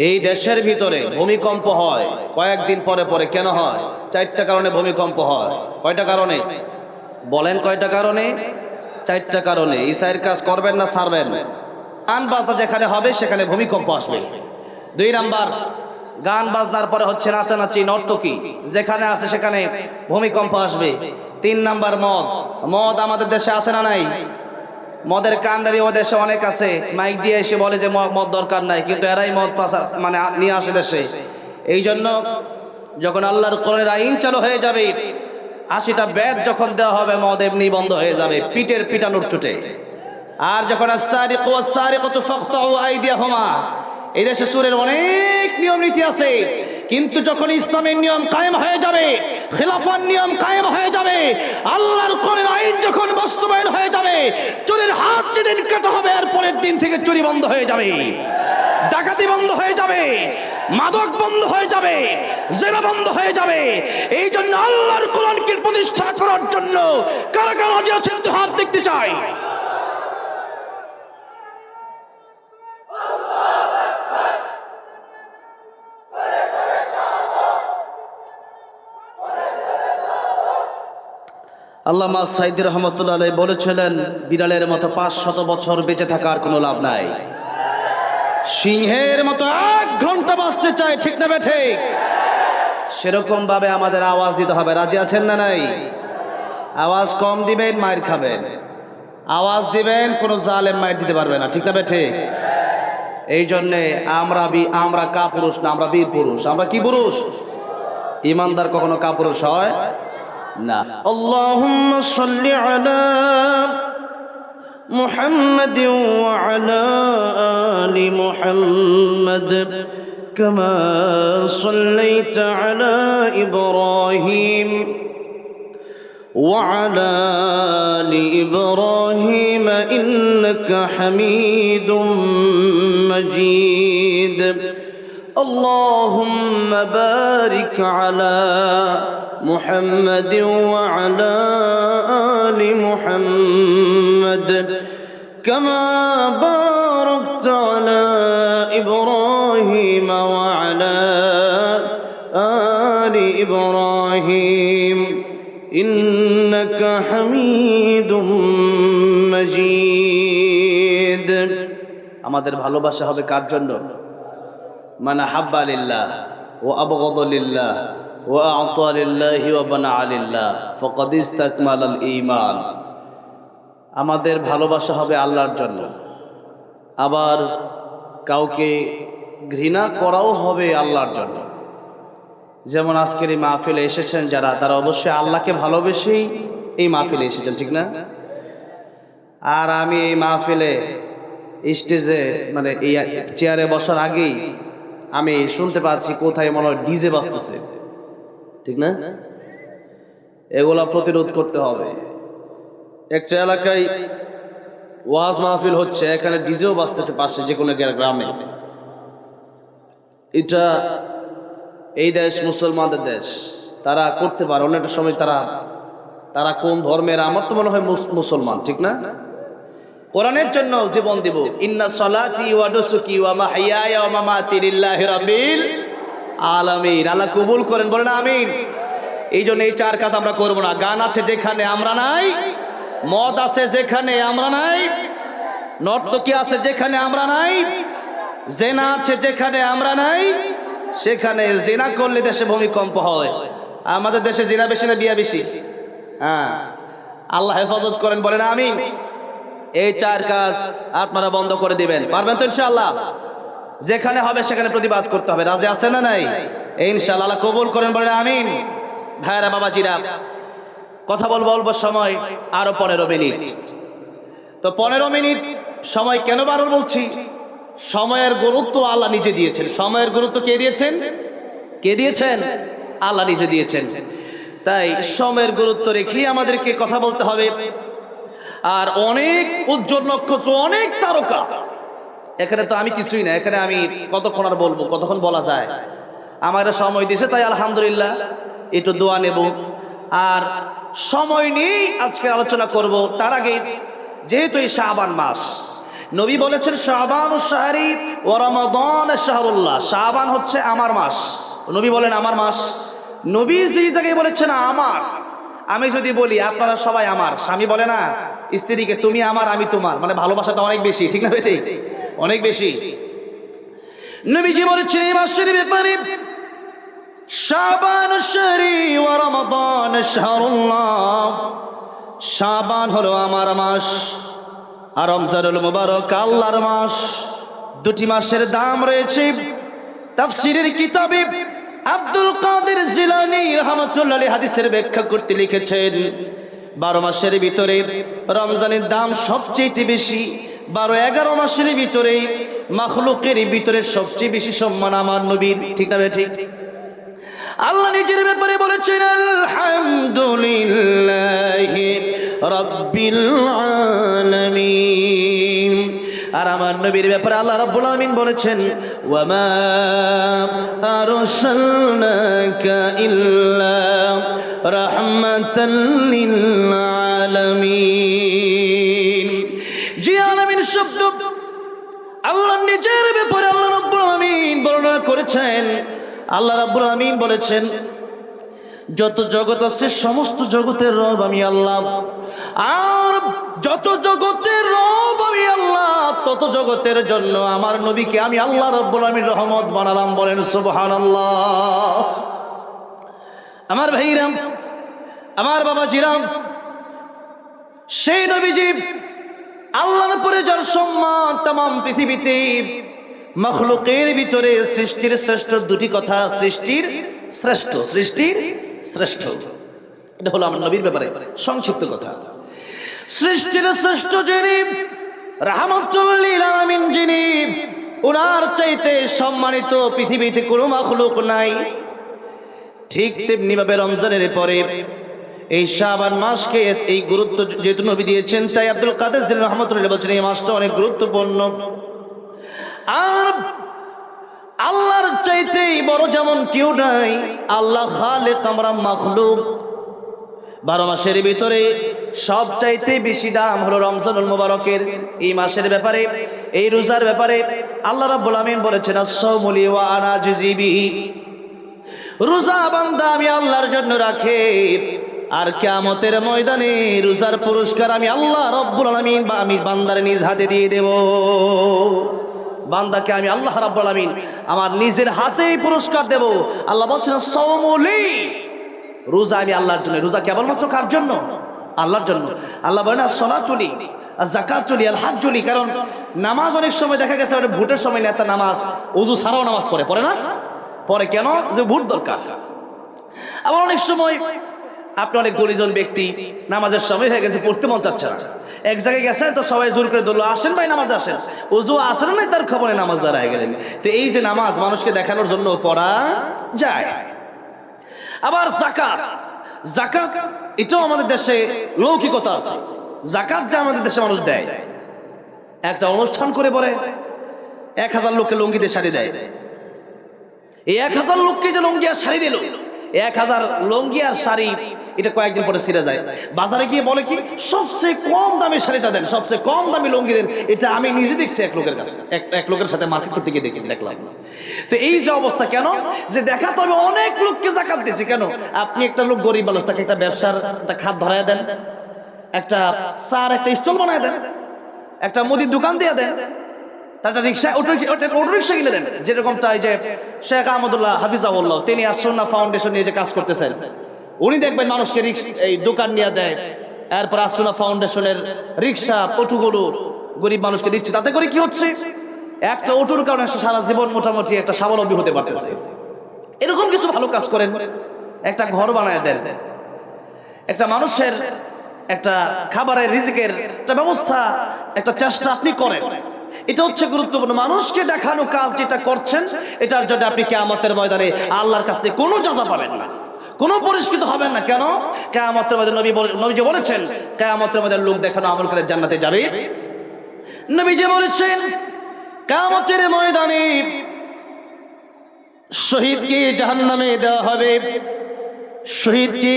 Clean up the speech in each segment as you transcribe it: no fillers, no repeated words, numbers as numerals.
এই দেশের ভিতরে ভূমিকম্প হয় কয়েকদিন পরে পরে। কেন হয়? 4টা কারণে ভূমিকম্প হয়। কয়টা কারণে বলেন? কয়টা কারণে? 4টা কারণে। এই 4 কাজ করবেন না ছাড়বেন? গান বাজনা যেখানে হবে সেখানে ভূমিকম্প আসবে। 2 নাম্বার, গান বাজনার পরে হচ্ছে নাচানাচি নর্তকী, যেখানে আছে সেখানে ভূমিকম্প আসবে। 3 নাম্বার, মদ। মদ আমাদের দেশে আছে না নাই? মদের কান্ডারি ও দেশে অনেক আছে, মাইক দিয়ে এসে বলে যে মদ দরকার নাই, কিন্তু এরাই মদ মানে নিয়ে আসে দেশে। এই জন্য যখন আল্লাহর কোরআনের আইন চালু হয়ে যাবে, 80টা বেদ যখন দেওয়া হবে, মদ এমনি বন্ধ হয়ে যাবে পিটের পিটানোর চোটে। আর যখন আস-সারিকু ওয়াস-সারিকাতু ফাকতাউ আইদিয়াহুমা, এই দেশে সুরের অনেক নিয়ম নীতি আছে, কিন্তু যখন ইসলামের নিয়ম কায়েম হয়ে যাবে, খেলাফার নিয়ম কায়েম হয়ে যাবে, আল্লাহর কোরআনের আইন যখন বাস্তবায়ন হয়ে যাবে, চোরের হাত যেদিন কাটা হবে এর পরের দিন থেকে চুরি বন্ধ হয়ে যাবে, ডাকাতি বন্ধ হয়ে যাবে, মাদক বন্ধ হয়ে যাবে, জেনা বন্ধ হয়ে যাবে। এই জন্য আল্লাহর কোরআনকে প্রতিষ্ঠা করার জন্য কারা কারা রাজি আছেন হাত দেখতে চাই। আল্লামা সাইদি রহমতুল্লাহ আলাইহি বলেছিলেন, বিড়ালের মতো 500 বছর বেঁচে থাকার কোনো লাভ নাই, সিংহের মতো 1 ঘন্টা বাঁচতে চাই, ঠিক না বেঠে? সেরকম ভাবে আমাদের আওয়াজ দিতে হবে। রাজি আছেন না নাই? আওয়াজ কম দিবেন, মায়ের খাবেন। আওয়াজ দিবেন, কোনো জালেম মায়ের দিতে পারবে না, ঠিক না বেঠে? এই জন্যে আমরা কাপুরুষ না, আমরা বীর পুরুষ। আমরা কি পুরুষ? ইমানদার কখনো কাপুরুষ হয় না। আল্লাহুম্মা সাল্লি আলা মুহাম্মাদ ওয়া আলা আলি মুহাম্মাদ কামা সাল্লাইতা আলা ইব্রাহিম ওয়া আলা আলি ইব্রাহিম ইন্নাকা হামিদুম মাজিদ। اللهم بارك على محمد وعلى آل محمد كما باركت على إبراهيم وعلى آل إبراهيم إنك حميد مجيد। আমাদের ভালোবাসা হবে কার জন্য? মান আহাব্বা লিল্লাহ ওয়া আবগাদা লিল্লাহ ওয়া আ'তা লিল্লাহি ওয়া বানাআ লিল্লাহ ফাকাদ ইসতাকমালাল ঈমান। আমাদের ভালোবাসা হবে আল্লাহর জন্য, আবার কাউকে ঘৃণা করাও হবে আল্লাহর জন্য। যেমন আজকের এই মাহফিলে এসেছেন যারা, তারা অবশ্যই আল্লাহকে ভালোবেসেই এই মাহফিলে এসেছেন, ঠিক না? আর আমি এই মাহফিলে স্টেজে মানে এই চেয়ারে বসার আগেই আমি শুনতে পাচ্ছি কোথায় মনে হয় ডিজে বাজতেছে, ঠিক না? এগুলা প্রতিরোধ করতে হবে। একটা এলাকায় ওয়াজ মাহফিল হচ্ছে, এখানে ডিজেও বাজতেছে পাশে যে কোনো গ্রামে। এটা এই দেশ মুসলমানদের দেশ, তারা করতে পারে। অন্য একটা সময় তারা কোন ধর্মের? আমার তো মনে হয় মুসলমান, ঠিক না? কোরআনের জন্য জীবন দিব। ইন্না সলাতি ওয়া নুসুকি ওয়া মাহইয়ায়া ওয়া মামাতি লিল্লাহি রাব্বিল আলামিন। আল্লাহ কবুল করেন, বলেন আমিন। এই জন্য এই 4 কাজ আমরা করব না। গান আছে যেখানে আমরা নাই, মদ আছে যেখানে আমরা নাই, নর্তকী আছে যেখানে আমরা নাই, জেনা আছে যেখানে আমরা নাই, সেখানে জেনা করলে দেশে ভূমিকম্প হয়। আমাদের দেশে জেনা বেশি না বিয়া বেশি? হ্যাঁ, আল্লাহ হেফাজত করেন, বলেন আমিন। এই 4 কাজ আপনারা বন্ধ করে দিবেন, পারবেন তো ইনশাআল্লাহ? যেখানে হবে সেখানে প্রতিবাদ করতে হবে। রাজি আছেন না নাই? ইনশাআল্লাহ আল্লাহ কবুল করেন, বলেন আমিন। ভাইরা বাবাজিরা, কথা বলবো অল্প সময়, আরো 15 মিনিট। তো 15 মিনিট সময় কেন বারবার বলছি? সময়ের গুরুত্ব আল্লাহ নিজে দিয়েছেন। সময়ের গুরুত্ব কে দিয়েছেন? কে দিয়েছেন? আল্লাহ নিজে দিয়েছেন। তাই সময়ের গুরুত্ব রেখেই আমাদেরকে কথা বলতে হবে। আর অনেক উজ্জ্বল নক্ষত্র, অনেক তারকা, এখানে তো আমি কিছুই না। এখানে আমি কতক্ষণ আর বলবো? কতক্ষণ বলা যায়? আমার সময় দিয়েছে, তাই আলহামদুলিল্লাহ একটু দোয়া নেব আর সময় নিয়েই আজকে আলোচনা করব। তার আগে যেহেতু এই শাবান মাস, নবী বলেছেন শাবানুশ শাহরি ওয়া রমাদান শাহরুল্লাহ, শাবান হচ্ছে আমার মাস। নবী বলেন আমার মাস। নবী যেই জায়গায় বলেছেন আমার, আমি যদি বলি আপনারা সবাই আমার, স্বামী বলে না স্ত্রীকে তুমি আমার আমি তোমার, মানে ভালোবাসাটা অনেক বেশি, ঠিক না বেঠিক? অনেক বেশি। নবীজি বলেছেন এই মাসের ব্যাপারে শাবানুশ শাহরি ওয়া রমাদান শাহরুল্লাহ, শাবান হলো আমার মাস আর রমজানুল মুবারক আল্লাহর মাস। দুটি মাসের দাম রয়েছে। তাফসীরের কিতাবে আব্দুল কাদের জিলানী রাহমাতুল্লাহ আলাইহি হাদিসের ব্যাখ্যা করতে লিখেছেন 12 মাসের ভিতরে রমজানের দাম সবচেয়ে বেশি। 12-11 মাসের ভিতরে মাখলুকের ভিতরে সবচেয়ে বেশি সম্মান আমার নবীর, ঠিক না ঠিক? আল্লাহ নিজের ব্যাপারে বলেছেন আলহামদুলিল্লাহি রাব্বিল আলামিন। আর আমার নবীর ব্যাপারে আল্লাহ রাব্বুল আলামিন বলেছেন ওয়ামা আরসালনাকা ইল্লা রাহমাতাল লিল আলামিন। জি আলামিন শব্দ আল্লাহ নিজের ব্যাপারে আল্লাহ রাব্বুল আলামিন বর্ণনা করেছেন। আল্লাহ রাব্বুল আলামিন বলেছেন যত জগৎ আছে সমস্ত জগতের রব আমি আল্লাহ, আর যত জগতের রব আমি আল্লাহ তত জগতের জন্য আমার নবীকে আমি আল্লাহ রাব্বুল আলামিন রহমত বানালাম। বলেন সুবহানাল্লাহ। আমার ভাইরাম, আমার বাবাজিরাম, সেই নবীজি আল্লাহর উপরে যার সম্মান তামাম পৃথিবীতে মাখলুকের ভিতরে সৃষ্টির শ্রেষ্ঠ দুটি কথা, সৃষ্টির শ্রেষ্ঠ, সৃষ্টির শ্রেষ্ঠ, এটা হলো আমার নবীর ব্যাপারে সংক্ষিপ্ত কথা। সৃষ্টির শ্রেষ্ঠ যিনি, রাহমাতুল লিল আলামিন যিনি, ওনার চাইতে সম্মানিত পৃথিবীতে কোনো মাখলুক নাই। ঠিক তেমনি ভাবে রমজানের পরে এই শাবান মাসকে এই গুরুত্ব যেহেতু নবী দিয়েছেন, তাই আব্দুল কাদের জিলানী রাহমাতুল্লাহ বলেছেন এই মাসটা অনেক গুরুত্বপূর্ণ। আর আল্লাহর চাইতে বড় যেমন কেউ নাই, আল্লাহ খালেক, আমরা মাখলুক। 12 মাসের ভিতরে সব চাইতে বেশি দাম হলো রমজানুল মুবারকের এই মাসের ব্যাপারে, এই রোজার ব্যাপারে আল্লাহ রাব্বুল আলামিন বলেছেন আস-সাওমু লি ওয়া আনা আজজি বিহি, রোজা বান্দা আমি আল্লাহর জন্য রাখে, আর কিয়ামতের ময়দানে রোজার পুরস্কার আমি আল্লাহ রাব্বুল আলামিন বা আমি বান্দার নিজ হাতে দিয়ে দেব। বান্দাকে আমি আল্লাহ রাব্বুল আলামিন আমার নিজের হাতেই পুরস্কার দেব। আল্লাহ বলছেন সাওমু লি, রোজা আমি আল্লাহর জন্য। রোজা কেবলমাত্র কার জন্য? আল্লাহর জন্য। আল্লাহ বলেন as-সালাতু লি, az-যাকাতু লি, আল-হাজ্জু লি। কারণ নামাজ অনেক সময় দেখা গেছে ওটা ভোটের সময় নেতা নামাজ ওযু ছাড়াও নামাজ পড়ে না? পরে কেন? যে ভোট দরকার। আবার অনেক সময় আপনি অনেক গরিজন ব্যক্তি, নামাজের সময় হয়ে গেছে, পড়তে মন চাচ্ছে না, এক জায়গায় গেছেন তো সবাই জোর করে ধরলো আসেন ভাই নামাজ আসেন, ওযু আসেন না তার খবরে নামাজ দাঁড়ায় গেলেন। তো এই যে নামাজ মানুষকে দেখানোর জন্য পড়া যায়। আবার যাকাত, যাকাত এটাও আমাদের দেশে লৌকিকতা আছে। যাকাত যে আমাদের দেশে মানুষ দেয়, একটা অনুষ্ঠান করে পরে 1000 লোককে লুঙ্গি দিয়ে শাড়ি দেয়। এই 1000 লোককে যে লুঙ্গি আর শাড়ি দিল, 1000 লুঙ্গি আর শাড়ি, এটা কয়েকদিন পরে ছিঁড়ে যায়। বাজারে গিয়ে বলে কি সবচেয়ে কম দামি শাড়িটা দেন, সবচেয়ে কম দামি লুঙ্গি দেন। এটা আমি নিজে দেখছি এক লোকের কাছে, এক লোকের সাথে মার্কেট করতে গিয়ে দেখলাম। তো এই যে অবস্থা কেন, যে দেখা তো আমি অনেক লোককে যাকাত দিয়েছি, কেন? আপনি একটা লোক গরিব মানুষ, তাকে একটা ব্যবসার একটা খাত ধরায় দেন, একটা চার একটা স্টল বানায় দেন, একটা মুদির দোকান দিয়ে দেন, একটা রিক্সা অটো রিক্সা কিনে দেন। যেরকমটা এই যে শেখ আহমদুল্লাহ হাফিজাহুল্লাহ, তিনি as-সুন্নাহ ফাউন্ডেশন নিয়ে যে কাজ করতেছেন, উনি দেখবেন মানুষকে এই দোকান নিয়ে দেয়, এরপর as-সুন্নাহ ফাউন্ডেশনের রিক্সা অটোগুলো গরিব মানুষকে দিচ্ছে। তাতে করে কি হচ্ছে, একটা অটোর কারণে সারা জীবন মোটামুটি একটা স্বাবলম্বী হতে পারতেছে। এরকম কিছু ভালো কাজ করেন, একটা ঘর বানায় দেন, একটা মানুষের একটা খাবারের রিজিকের একটা ব্যবস্থা, একটা চেষ্টা আপনি করেন। এটা হচ্ছে গুরুত্বপূর্ণ। মানুষকে দেখানো কাজ যেটা করছেন, এটার জন্য আপনি কিয়ামতের ময়দানে আল্লাহর কাছ থেকে কোনো যাজা পাবেন না, কোনো পরিষ্কৃত হবেন না। কেন? কিয়ামতের ময়দানে নবীজি বলেছেন কিয়ামতের ময়দানে লোক দেখানো আমল করে জান্নাতে যাবে। নবীজি বলেছেন কিয়ামতের ময়দানে শহীদকে জাহান্নামে দেওয়া হবে, শহীদকে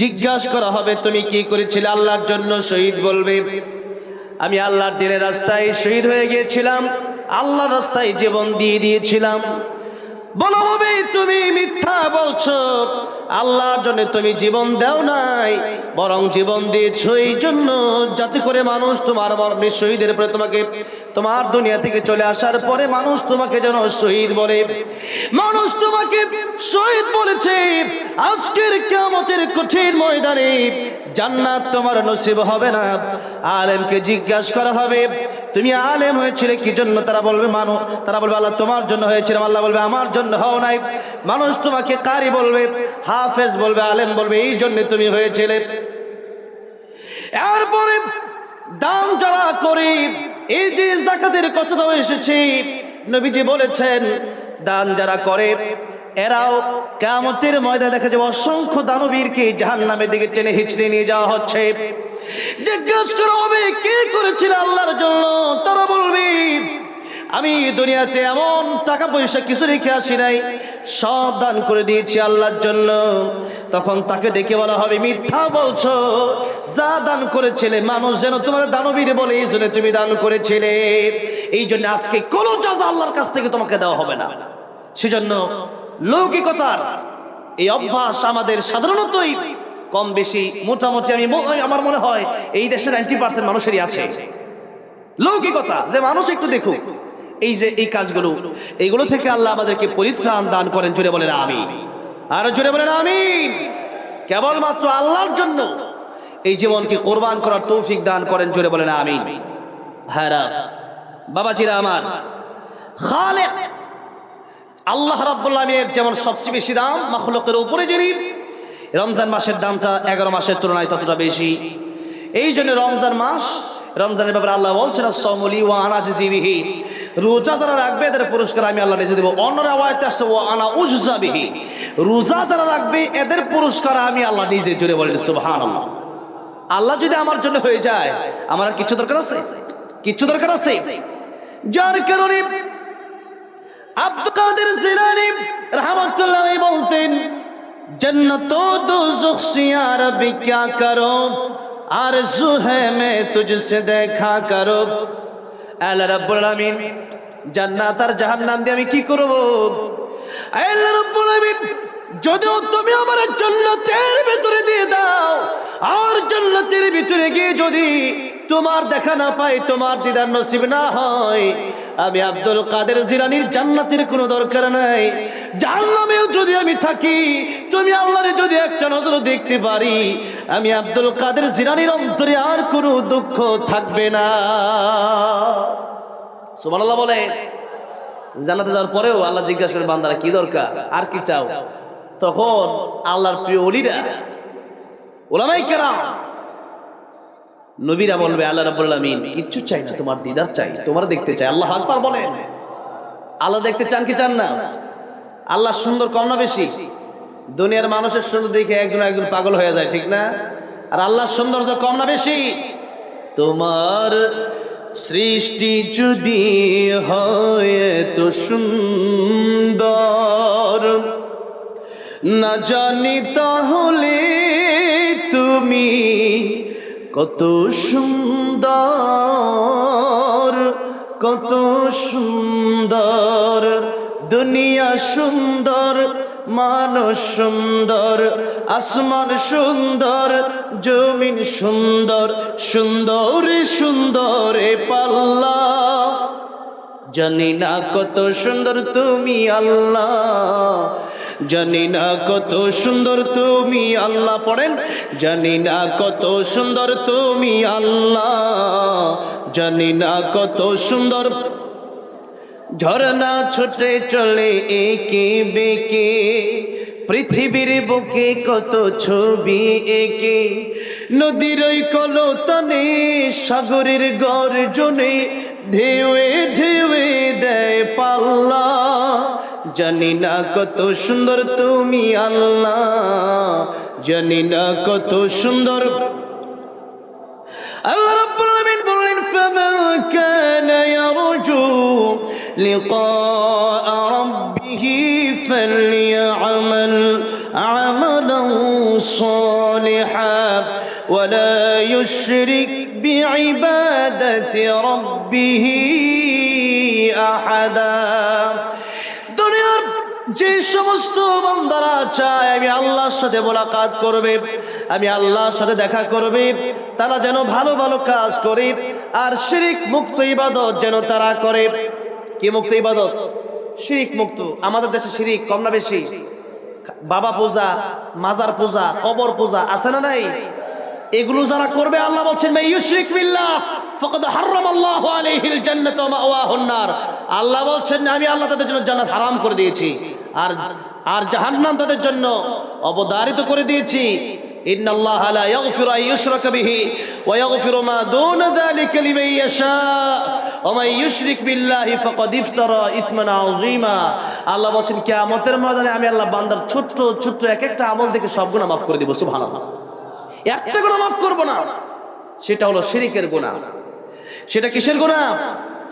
জিজ্ঞাসা করা হবে তুমি কি করেছিলে আল্লাহর জন্য। শহীদ বলবে আমি আল্লাহর দ্বীনের রাস্তায় শহীদ হয়ে গিয়েছিলাম, আল্লাহর রাস্তায় জীবন দিয়ে দিয়েছিলাম। বলা হবে তুমি মিথ্যা বলছো, আল্লাহর জন্য তুমি জীবন দাও নাই, বরং জীবন দিয়েছো এই জন্য যাতে করে মানুষ তোমার শহীদের পরে তোমাকে, তোমার দুনিয়া থেকে চলে আসার পরে মানুষ তোমাকে যেন শহীদ বলে। মানুষ তোমাকে শহীদ বলেছে, আজকের কিয়ামতের কঠিন ময়দানে জান্নাত তোমার নসিব হবে না। আলেমকে জিজ্ঞাসা করা হবে তুমি আলেম হয়েছিলে কি জন্য? তারা বলবে আল্লাহ তোমার জন্য হয়েছিল। আল্লাহ বলবে আমার জন্য হও নাই। মানুষ তোমাকে কারি বলবে, হাফেজ বলবে, আলেম বলবে এই জন্য তুমি হয়েছিলে। এরপরে দান যারা করে, এই যে যাকাতের কথা এসেছে, নবীজি বলেছেন দান যারা করে এরাও কিয়ামতের ময়দানে দেখা যাবে অসংখ্য দানবীরকে জাহান্নামের দিকে টেনে হিচড়ে নিয়ে যাওয়া হচ্ছে। জিজ্ঞাসা করা হবে কে করেছিল আল্লাহর জন্য? তারা বলবে আমি দুনিয়াতে এমন টাকা পয়সা কিছু রেখে আসি নাই, সব দান করে দিয়েছি আল্লাহর জন্য। তখন তাকে ডেকে বলা হবে মিথ্যা বলছো, যা দান করেছিলে মানুষ যেন তোমার দানবীর বলে এই জন্য তুমি দান করেছিলে, এই জন্য আজকে কোনো জাযা আল্লাহর কাছ থেকে তোমাকে দেওয়া হবে না। সেজন্য লৌকিকতার এই অভ্যাস আমাদের সাধারণতই কম বেশি মোটামুটি আমার মনে হয় এই দেশের 90% মানুষেরই আছে লৌকিকতা, যে মানুষ একটু দেখুক। এই যে এই কাজগুলো, এইগুলো থেকে আল্লাহ আমাদেরকে পরিত্রাণ দান করেন। জোরে বলেন আমিন, আর জোরে বলেন আমিন। কেবলমাত্র আল্লাহর জন্য এই জীবনকে কোরবান করার তৌফিক দান করেন। জোরে বলেন আমিন। ভাইরা বাবাজিরা আমার, খালেক আল্লাহ রাব্বুল আলামিনের যেমন সবচেয়ে বেশি দাম মাখলুকের উপরে, যিনি রমজান মাসের দামটা 11 মাসের তুলনায় ততটা বেশি। এই জন্য রমজানের ব্যাপারে আল্লাহ বলছেন আস-সাওমুলি ওয়া আনা আজজি বিহি, রোজা যারা রাখবে এদের পুরস্কার আমি আল্লাহ নিজে দেব। অন্য রাওয়ায়াতে আসছে ওয়া আনা উজজা বিহি, রোজা যারা রাখবে এদের পুরস্কার আমি আল্লাহ নিজে। জোরে বলেন সুবহানাল্লাহ। আল্লাহ যদি আমার জন্য হয়ে যায়, আমার আর কিছু দরকার আছে? কিছু দরকার আছে? যার কারণে আব্দুল কাদের জিলানী রাহমাতুল্লাহ আলাইহি বলতেন जन्नत दोज़ख से या रब्बी क्या करो, आरज़ू है मैं तुझसे देखा करो। আল্লাহ রাব্বুল আলামিন জান্নাত আর জাহান্নাম দিয়ে আমি কি করব? আল্লাহ রাব্বুল আলামিন যদিও তুমি আমার জান্নাতের ভিতরে দিয়ে দাও, আর জান্নাতের ভিতরে গিয়ে যদি তোমার দেখা না পাই, তোমার দিদার নসিব না হয়, আমি আব্দুল কাদের জিলানীর জান্নাতের কোনো দরকার নাই। জাহান্নামেও যদি আমি থাকি, তুমি আল্লাহরে যদি একটা নজর দেখতে পারি, আমি আব্দুল কাদের জিলানীর অন্তরে আর কোনো দুঃখ থাকবে না। সুবহানাল্লাহ বলে। জান্নাতে যাওয়ার পরেও আল্লাহ জিজ্ঞাসা করে বান্দারা কি দরকার, আর কি চাও? তখন আল্লাহর প্রিয় ওলিরা, উলামায়ে কেরাম, নবীরা বলবে আল্লাহ রাব্বুল আলামিন কিচ্ছু চাই না, তোমার দিদার চাই, তোমার দেখতে চাই। আল্লাহু আকবার বলেন। আল্লাহ দেখতে চান কি চান না? আল্লাহ সুন্দর কম না বেশি? দুনিয়ার মানুষের সুন্দর দেখে একজন পাগল হয়ে যায়, ঠিক না? আর আল্লাহর সৌন্দর্য কম না বেশি? তোমার সৃষ্টি যদি হয় তো সুন্দর, না জানি তাহলে তুমি কত সুন্দর, কত সুন্দর। দুনিয়া সুন্দর, মানুষ সুন্দর, আসমান সুন্দর, জমিন সুন্দর, সুন্দরে সুন্দরে পাল্লা। জানি না কত সুন্দর তুমি আল্লাহ, জানি না কত সুন্দর তুমি আল্লাহ। পড়েন, জানি না কত সুন্দর তুমি আল্লাহ, জানি না কত সুন্দর। ঝরনা ছুটে চলে একে বেঁকে, পৃথিবীর বুকে কত ছবি এঁকে, নদীর ওই কলতানে, সাগরের গর্জনে, ঢেউয়ে ঢেউয়ে দেয় পাল্লা। জানি না কত সুন্দর তুমি আল্লাহ, জানি না কত সুন্দর। আল্লাহ রাব্বুল আলামিন বলেন ফামান কানা ইয়ারজু লিকা রাব্বিহি ফালইআমাল আমালান সালিহা ولا يشرك بعبادة ربه أحدا দুনিয়ার যে সমস্ত বান্দারা চায় আমি আল্লাহর সাথে মোলাকাত করবে, আমি আল্লাহর সাথে দেখা করবে, তারা যেন ভালো ভালো কাজ করে আর শিরক মুক্ত ইবাদত যেন তারা করে। কি মুক্ত ইবাদত? শিরক মুক্ত। আমাদের দেশে শিরক কম না বেশি? বাবা পূজা, মাজার পূজা, কবর পূজা আছে না নাই? এগুলো যারা করবে আল্লাহ বলছেন মা ইউশরিক বিল্লাহ ফাকাদ হারামাল্লাহু আলাইহিল জান্নাত ওয়া মাওয়াহুন নার। আল্লাহ বলছেন আমি আল্লাহ তাদের জন্য জান্নাত হারাম করে দিয়েছি আর জাহান্নাম তাদের জন্য অবধারিত করে দিয়েছি। ইন্নাল্লাহা লা ইয়াগফিরু আন ইউশরাকা বিহি ওয়া ইয়াগফিরু মা দুনা যালিকা লিমান ইয়াশা ওয়া মান ইউশরিক বিল্লাহি ফাকাদ ইফতারা ইসমান আযীমা। আল্লাহ বলছেন কিয়ামতের ময়দানে আমি আল্লাহ বান্দার ছোট্ট ছোট্ট এক একটা আমল থেকে সব গুনাহ মাফ করে দেব। সুবহানাল্লাহ। একটা গুনাহ মাফ করব না, সেটা হলো শিরকের গুনাহ। সেটা কিসের গুনাহ?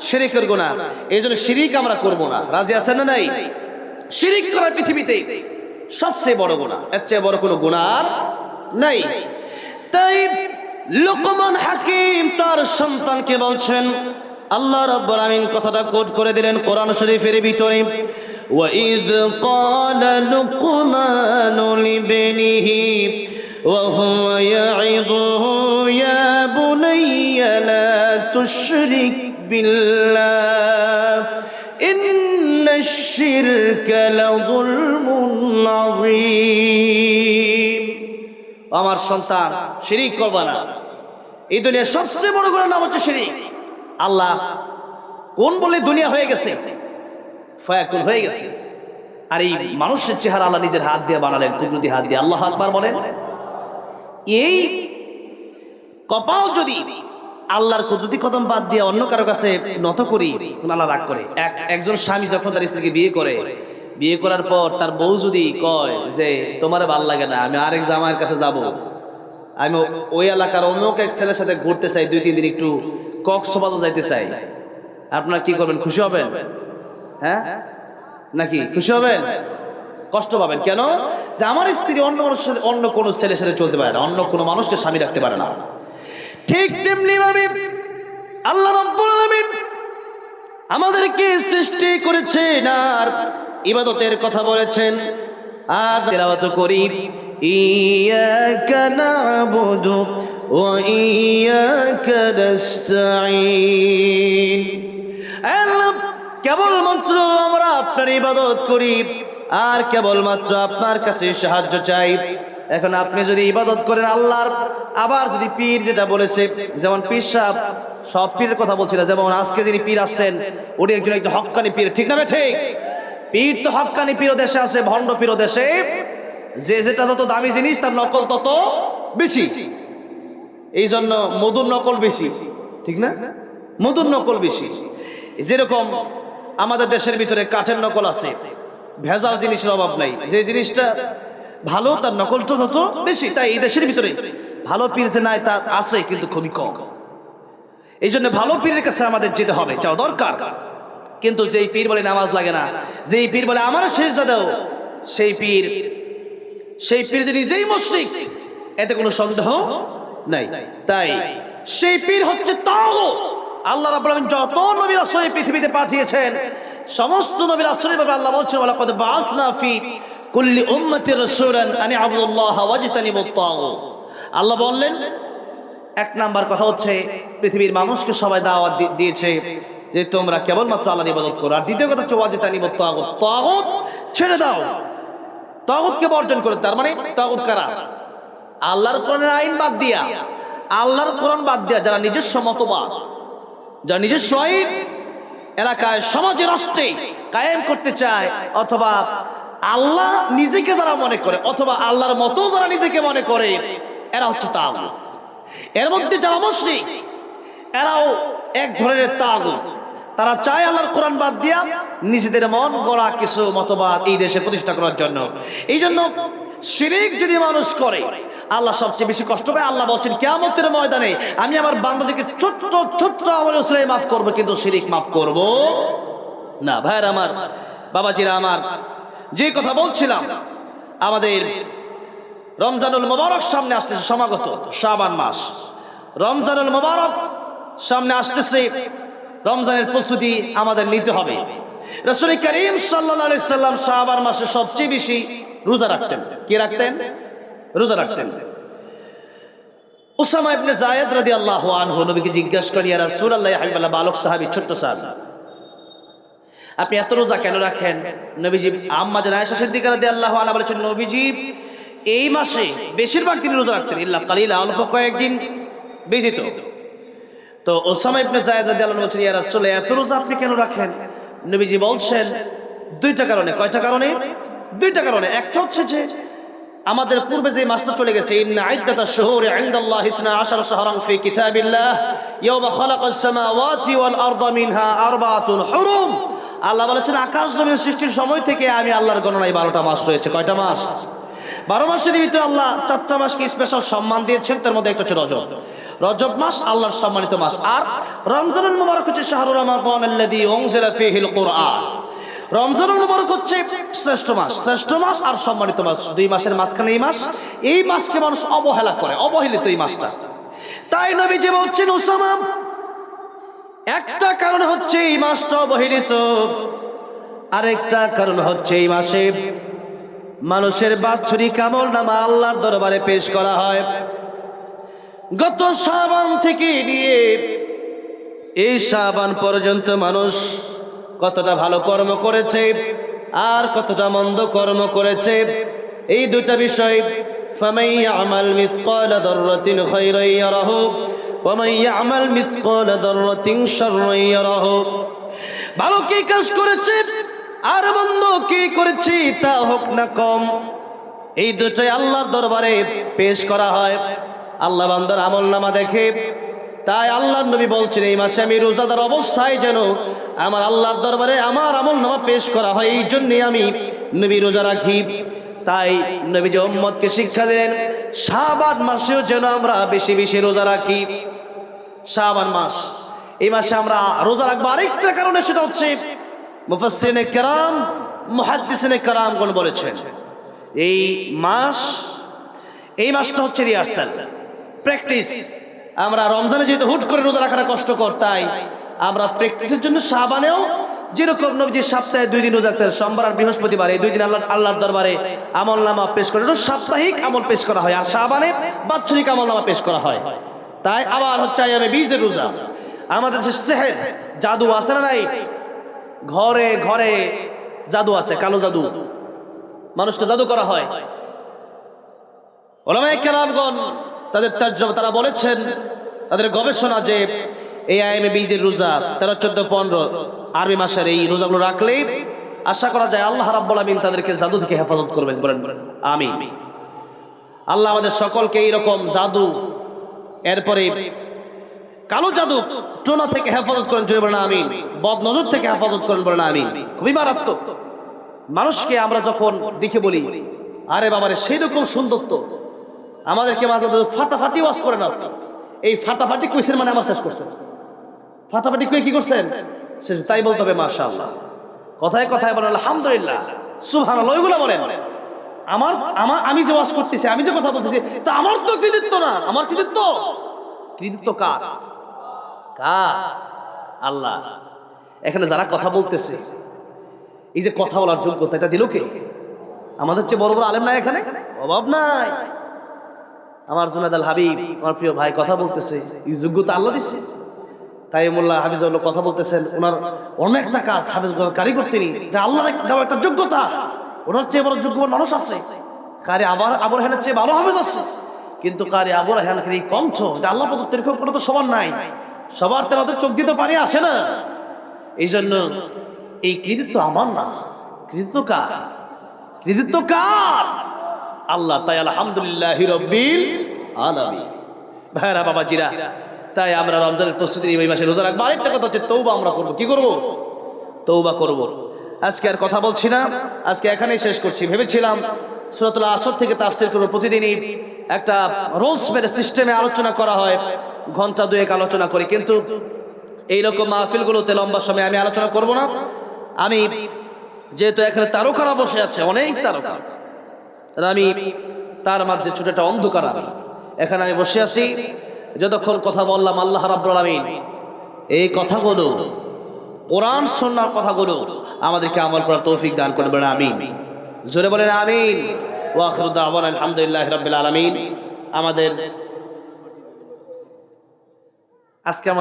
শিরকের গুনাহ। এইজন্য শিরক আমরা করব না। রাজি আছেন না নাই? শিরক করা পৃথিবীতে সবচেয়ে বড় গুনাহ, এর চেয়ে বড় কোনো গুনাহ আর নাই। তাই লুকমান হাকিম তার সন্তানকে বলছেন, আল্লাহ রাব্বুল আমিন কথাটা কোট করে দিলেন কোরআন শরীফের ভিতরে, وَإِذْ قَالَ لُقْمَانُ لِابْنِهِ وَهُوَ يَعِظُهُ يَا بُنَيَّ لَا تُشْرِكْ بِاللَّهِ إِنَّ الشِّرْكَ لَظُلْمٌ عَظِيمٌ। আমার সন্তান শিরক করবে না। এই দুনিয়ার সবচেয়ে বড় গুনাহ নাম হচ্ছে শিরক। আল্লাহ কোন বলে দুনিয়া হয়ে গেছে, ফায়াকুন হয়ে গেছে। আর এই মানুষের চেহারা আল্লাহ নিজের হাত দিয়ে বানালেন, কুদরতি হাত দিয়ে। আল্লাহু আকবার বলেন। এই কপাল যদি আল্লাহর কুদরতি কদম বাদ দিয়ে অন্য কারো কাছে নত করি, আল্লাহ রাগ করে। একজন স্বামী যখন তার স্ত্রীকে বিয়ে করার পর তার বউ যদি কয় যে তোমার ভালো লাগে না, আমি আরেক জামাইয়ের কাছে যাব, আমি ওই এলাকার অন্য এক ছেলের সাথে ঘুরতে চাই, 2-3 দিন একটু কক্সবাজার যাইতে চাই, আপনারা কি করবেন? খুশি হবেন? হ্যাঁ নাকি খুশি হবেন? কষ্ট পাবেন। কেন? যে আমার স্ত্রী অন্য মানুষের সাথে, অন্য কোনো ছেলের সাথে চলতে পারে না, অন্য কোনো মানুষকে স্বামী রাখতে পারে না। ঠিক তেমনি ভাবে আল্লাহ রাব্বুল আলামিন আমাদেরকে সৃষ্টি করেছেন আর ইবাদতের কথা বলেছেন। আর তেলাওয়াত করি, ইয়াকা না'বুদু ওয়া ইয়াকা নাস্তাঈন। আল্লাহ কেবলমাত্র আমরা আপনার ইবাদত করি আর কেবলমাত্র আপনার কাছে সাহায্য চাই। এখন আপনি যদি ইবাদত করেন আল্লাহর, আবার যদি পীর যেটা বলেছে, যেমন পীর সাহেব, সব পীরের কথা বলছি না, যেমন আজকে যিনি পীর আসছেন উনি একজন হক্কানি পীর, ঠিক না? ঠিক। পীর তো হক্কানি পীর দেশে আছে, ভণ্ড পীর দেশে। যে যেটা যত দামি জিনিস তার নকল তত বেশি। এই জন্য মধুর নকল বেশি, ঠিক না? মধুর নকল বেশি। যেরকম আমাদের দেশের ভিতরে কাঠের নকল আছে, ভেজাল জিনিসের অভাব নাই। যে জিনিসটা ভালো তার নকলটা তত বেশি। তাই এই দেশের ভিতরে ভালো পীর যে নাই তা আছে, কিন্তু খুবই কম। এই জন্য ভালো পীরের কাছে আমাদের যেতে হবে, যাওয়া দরকার। কিন্তু যেই পীর বলে নামাজ লাগে না, যেই পীর বলে আমার সেজদা দাও, সেই পীর যে নিজেই মুশরিক, এতে কোনো সন্দেহ নাই। তাই সেই পীর হচ্ছে তাগুত। আল্লাহ রাব্বুল আলামিন যত নবী রাসূল পৃথিবীতে পাঠিয়েছেন, সমস্ত নবী রাসূলের ব্যাপারে আল্লাহ বলছেন ওয়ালাকাদ বাআসনা ফি কুল্লি উম্মাতির রাসূলান আন ইবুদুল্লাহ ওয়াজতানিবুত তাগুত। আল্লাহ বললেন, এক নাম্বার কথা হচ্ছে পৃথিবীর মানুষকে সবাই দাওয়াত দিয়েছে যে তোমরা কেবলমাত্র আল্লাহর ইবাদত করো। আর দ্বিতীয় কথা হচ্ছে ওয়াজতানিবুত তাগুত, তাগুত ছেড়ে দাও, তাগুতকে বর্জন করো। তার মানে তাগুত কারা? আল্লাহর কোরআনের আইন বাদ দিয়া, আল্লাহর কোরআন বাদ দিয়া যারা নিজস্ব মতবাদ, যারা নিজস্ব আইন এলাকায়, সমাজে, রাষ্ট্রে কায়েম করতে চায়, অথবা আল্লাহ নিজেকে যারা মনে করে, অথবা আল্লাহর মতো যারা নিজেকে মনে করে, এরা হচ্ছে তাগুত। এর মধ্যে যারা মুশরিক এরাও এক ধরনের তাগুত। তারা চায় আল্লাহর কোরআন বাদ দিয়া নিজেদের মন গড়া কিছু মতবাদ এই দেশে প্রতিষ্ঠা করার জন্য। এই জন্য শিরক যদি মানুষ করে আল্লাহ সবচেয়ে বেশি কষ্ট পায়। আল্লাহ বলছেন কিয়ামতের ময়দানে আমি আমার বান্দাদেরকে ছোট্ট ছোট্ট আমল উসরাই মাফ করব, কিন্তু শিরক মাফ করব না। ভাইরা আমার, বাবাজিরা আমার, যে কথা বলছিলাম, আমাদের রমজানুল মোবারক সামনে আসতেছে, সমাগত শাবান মাস, রমজানুল মোবারক সামনে আসতেছে। রমজানের প্রস্তুতি আমাদের নিতে হবে। রাসূল করিম সাল্লাল্লাহু আলাইহি সাল্লাম শাবান মাসে সবচেয়ে বেশি রোজা রাখতেন। কি রাখতেন? রোজা রাখতেন। উসামা ইবনে যায়েদ রাদিয়াল্লাহু আনহু নবীকে জিজ্ঞাসা করেন, ইয়া রাসূলুল্লাহ, ইয়া হাবিবাল্লাহ, বালক সাহাবী, ছোট্ট সাহাবী, আপনি এত রোজা কেন রাখেন? নবীজি, আম্মা জান আয়েশা সিদ্দিকা রাদিয়াল্লাহু আনহা বলেছেন, নবীজি এই মাসে বেশিরভাগ দিন রোজা রাখতেন, ইল্লা কালিলা, অল্প কয়েকদিন ব্যতীত। তো উসামা ইবনে যায়েদ রাদিয়াল্লাহু আনহু বলেন, ইয়া রাসূলুল্লাহ, এত রোজা আপনি কেন রাখেন? নবীজি বলছেন দুইটা কারণে। কয়টা কারণে? দুইটা কারণে। একটা হচ্ছে যে আমাদের পূর্বে যে মাসটা চলে গেছে, ইন্না ইদ্দাতাশ শুহুরি ইনদাল্লাহি 12 শাহরান ফি কিতাবিল্লাহ ইয়াওমা খালাকাস সামাওয়াতি ওয়াল আরদা মিনহা আরবাআতুন হুরুম। আল্লাহ বলেছেন আকাশ জমিন সৃষ্টির সময় থেকে আমি আল্লাহর গণনায় 12টা মাস রয়েছে। কয়টা মাস? 12 মাসের ভিতরে আল্লাহ 4টা মাসকে স্পেশাল সম্মান দিয়েছেন। তার মধ্যে একটা হচ্ছে রজব। রজব মাস আল্লাহর সম্মানিত মাস। আর রমজানুল মুবারক হচ্ছে শাহরুর রমাদান আল্লাযী উনজিলা ফীহিল কুরআন। রমজানুল মুবারক হচ্ছে শ্রেষ্ঠ মাস, শ্রেষ্ঠ মাস আর সম্মানিত মাস। দুই মাসের মাঝখানে এই মাসকে মানুষ অবহেলা করে, অবহেলিত এই মাসটা। তাই নবীজি বলছেন, উসামা, একটা কারণ হচ্ছে এই মাসটা অবহেলিত, আরেকটা কারণ হচ্ছে এই মাসে মানুষের বাৎসরিক আমলনামা আল্লাহর দরবারে পেশ করা হয়। গত শাবান থেকে নিয়ে এই শাবান পর্যন্ত মানুষ কতটা ভালো কর্ম করেছে আর কতটা মন্দ কর্ম করেছে, এই দুটা বিষয়। ফামান ইয়ামাল মিসকালা যাররাতিন খায়রান ইয়ারাহু ওয়া মান ইয়ামাল মিসকালা যাররাতিন শাররান ইয়ারাহু। ভালো কি কাজ করেছে আর মন্দ কি করেছে তা হোক না কম, এই দুটোই আল্লাহর দরবারে পেশ করা হয়। আল্লাহ বান্দার আমলনামা দেখে। তাই আল্লাহর নবী বলছেন, এই মাসে আমি রোজাদার অবস্থায় যেন আমার আল্লাহর দরবারে আমার আমলনামা পেশ করা হয়, এই জন্যই আমি নবী রোজা রাখি। তাই নবী যে উম্মতকে শিক্ষা দিলেন, শাবান মাসেও যেন আমরা বেশি বেশি রোজা রাখি। শাবান মাস, এই মাসে আমরা রোজা রাখবো আরেকটা কারণে, সেটা হচ্ছে মুফাসসিরিনে কেরাম, মুহাদ্দিসিনে কেরামগণ বলেছেন, এই মাসটা হচ্ছে রিহার্সাল, প্র্যাকটিস। আমরা রমজানে যেহেতু হুট করে রোজা রাখাটা কষ্টকর, তাই আমরা প্র্যাকটিসের জন্য শাবানেও যেরকম নবীজি সপ্তাহে 2 দিন রোজা রাখতেন, সোমবার আর বৃহস্পতিবার, এই 2 দিন আল্লাহর দরবারে আমলনামা পেশ করে, সাপ্তাহিক আমল পেশ করা হয়, আর শাবানে বাৎসরিক আমলনামা পেশ করা হয়। তাই আবার হচ্ছে আইয়ামে বীজের রোজা। আমাদের যে সেহের জাদু আছে না নাই, ঘরে ঘরে জাদু আছে, কালো জাদু, মানুষকে জাদু করা হয়। উলামায়ে কেরামগণ তারা বলেছেন, তাদের গবেষণা, যে এই আইয়ামে বীজের রোজা 13, 14, 15 আরবি মাসের এই রোজাগুলো রাখলেই আশা করা যায় আল্লাহ রাব্বুল আমিন তাদেরকে জাদু থেকে হেফাজত করবেন। বলেন আমিন। আল্লাহ আমাদের সকলকে এইরকম জাদু, এরপরে কালো জাদু, টোনা থেকে হেফাজত করেন, জোরে বলেন আমিন। বদ নজর থেকে হেফাজত করেন, বলেন আমিন। খুবই মারাত্মক। মানুষকে আমরা যখন দেখে বলি, আরে বাবারে সেই রকম সুন্দর, তো আমাদেরকে মাঝে মাঝে ফাটাফাটি ওয়াজ করেন। আপনি এই ফাটাফাটি কইছেন মানে আমার শেষ করছেন। ফাটাফাটি কই কি করছেন শেষ, তাই বলতে হবে মাশাআল্লাহ, কথায় কথায় বলেন আলহামদুলিল্লাহ, সুবহানাল্লাহ, ওইগুলো বলেন। আমি যে ওয়াজ করতেছি, আমি যে কথা বলতেছি, তা আমার তো কৃতিত্ব না। আমার কৃতিত্ব কার? আল্লাহ। এখানে যারা কথা বলতেছে, এই যে কথা বলার যোগ্যতা, এটা দিল কে? আমাদের চেয়ে বড় বড় আলেম নাই এখানে? অভাব নাই। আমার জুনায়েদ আল হাবিব, আমার প্রিয় ভাই, কথা বলতেছে, এই যোগ্যতা আল্লাহ দিচ্ছে। তাই মোল্লা হাফিজুল্লাহ কথা বলতেছেন, ওনার অনেকটা কাজ, হাফিজুল কারিগর তিনি, এটা আল্লাহ দেওয়া একটা যোগ্যতা। ওনার চেয়ে বড় যোগ্য মানুষ আছে, কারি আবু রায়হানের চেয়ে ভালো হাফিজ আছে, কিন্তু কারি আবু রায়হানের এই কণ্ঠ, এটা আল্লাহ প্রদত্ত, এরকম কোনো তো সবার নাই। সবার তেরাতে চোখ দিতে পানি আসে না। এই জন্য এই কৃতিত্ব আমার না, কৃতিত্ব কার? কৃতিত্ব কার? আল্লাহ। তাই আলহামদুলিল্লাহি রাব্বিল আলামিন। ভাইরা বাবাজিরা, তাই আমরা রমজানের প্রস্তুতি এই মাসে রোজা রাখবো। আরেকটা কথা হচ্ছে তওবা আমরা করব। কি করব? তওবা করব। আজকে আর কথা বলছি না, আজকে এখানেই শেষ করছি। ভেবেছিলাম সূরাতুল আসর থেকে তাফসীর করব। প্রতিদিনই একটা রোলস মেরে সিস্টেমে আলোচনা করা হয়, ঘন্টা 2 আলোচনা করি, কিন্তু এইরকম মাহফিলগুলোতে লম্বা সময় আমি আলোচনা করব না। আমি যেহেতু এখানে তারকারা বসে আছে, অনেক তারকা, আমি তার মাঝে ছোট একটা অন্ধকার আমি। এখানে আমি বসে আছি, যতক্ষণ কথা বললাম আল্লাহ রাব্বুল আলামিন এই কথাগুলো, কোরআন সুন্নাহর কথাগুলো আমাদেরকে আমল করার তৌফিক দান করবেন, আমিন। জোরে বলেন আমিন। ওয়া আখিরু দাওয়ানা আলহামদুলিল্লাহি রাব্বিল আলামিন। আমাদের আজকে